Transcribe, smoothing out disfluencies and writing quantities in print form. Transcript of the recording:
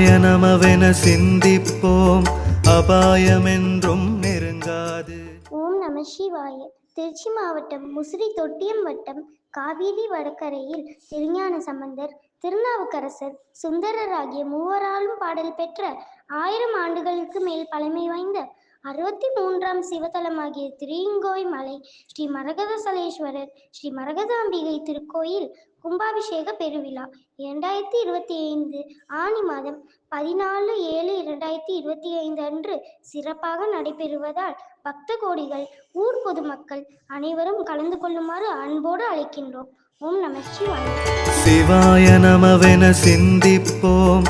சிவாய நமவென சிந்திப்போம், அபாயமென்றும் நெருங்காது. ஓம் நம சிவாய. திருச்சி மாவட்டம் முசிறி தொட்டியம் வட்டம் காவிரி வடகரையில் திருஞான சம்பந்தர், திருநாவுக்கரசர், சுந்தரர் ஆகிய மூவராலும் பாடல் பெற்ற 1000 ஆண்டுகளுக்கு மேல் பழமை வாய்ந்த 63ஆம் சிவத்தலமாகிய திருங்கோய் மலை ஸ்ரீ மரகதசலேஸ்வரர் ஸ்ரீ மரகதாம்பிகை திருக்கோயில் கும்பாபிஷேக பெருவிழா 2025 ஆனி மாதம் 14/7/2025 அன்று சிறப்பாக நடைபெறுவதால் பக்த கோடிகள், ஊர் பொதுமக்கள் அனைவரும் கலந்து கொள்ளுமாறு அன்போடு அழைக்கின்றோம். ஓம் நம சிவாய. சிவாய நமவென சிந்திப்போம்,